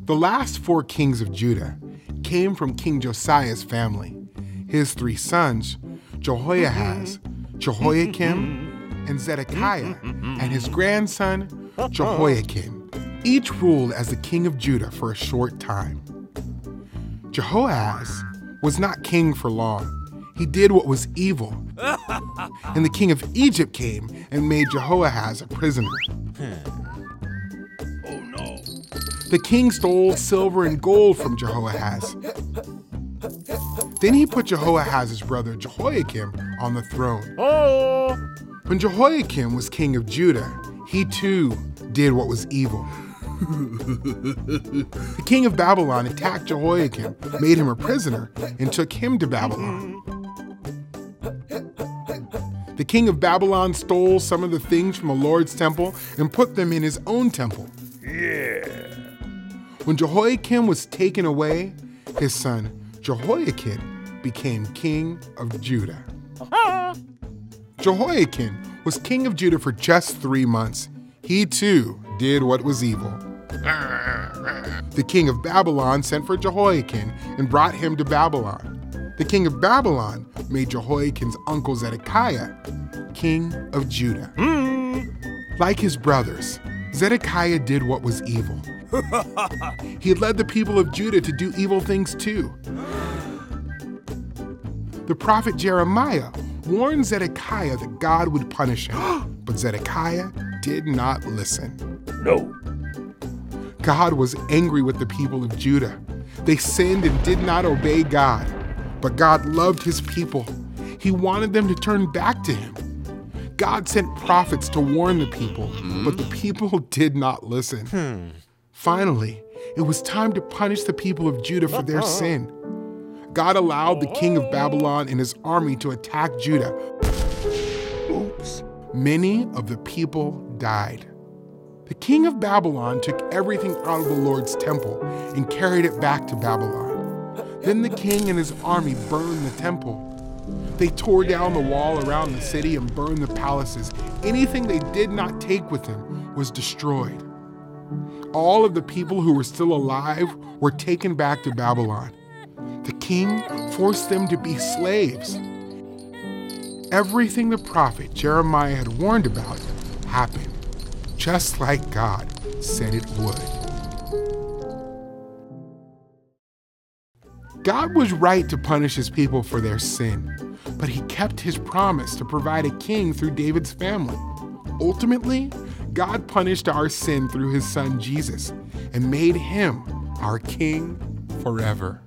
The last 4 kings of Judah came from King Josiah's family. His 3 sons, Jehoahaz, Jehoiakim, and Zedekiah, and his grandson, Jehoiakim, each ruled as the king of Judah for a short time. Jehoahaz was not king for long. He did what was evil. And the king of Egypt came and made Jehoahaz a prisoner. Oh no. The king stole silver and gold from Jehoahaz. Then he put Jehoahaz's brother Jehoiakim on the throne. Oh. When Jehoiakim was king of Judah, he too did what was evil. The king of Babylon attacked Jehoiakim, made him a prisoner, and took him to Babylon. The king of Babylon stole some of the things from the Lord's temple and put them in his own temple. Yeah. When Jehoiakim was taken away, his son Jehoiakim became king of Judah. Jehoiakim was king of Judah for just 3 months. He too did what was evil. The king of Babylon sent for Jehoiakim and brought him to Babylon. The king of Babylon made Jehoiakim's uncle Zedekiah king of Judah. Like his brothers, Zedekiah did what was evil. He led the people of Judah to do evil things too. The prophet Jeremiah warned Zedekiah that God would punish him, but Zedekiah did not listen. No. God was angry with the people of Judah. They sinned and did not obey God, but God loved his people. He wanted them to turn back to him. God sent prophets to warn the people, but the people did not listen. Finally, it was time to punish the people of Judah for their sin. God allowed the king of Babylon and his army to attack Judah. Oops. Many of the people died. The king of Babylon took everything out of the Lord's temple and carried it back to Babylon. Then the king and his army burned the temple. They tore down the wall around the city and burned the palaces. Anything they did not take with them was destroyed. All of the people who were still alive were taken back to Babylon. The king forced them to be slaves. Everything the prophet Jeremiah had warned about happened, just like God said it would. God was right to punish his people for their sin, but he kept his promise to provide a king through David's family. Ultimately, God punished our sin through his son Jesus and made him our king forever.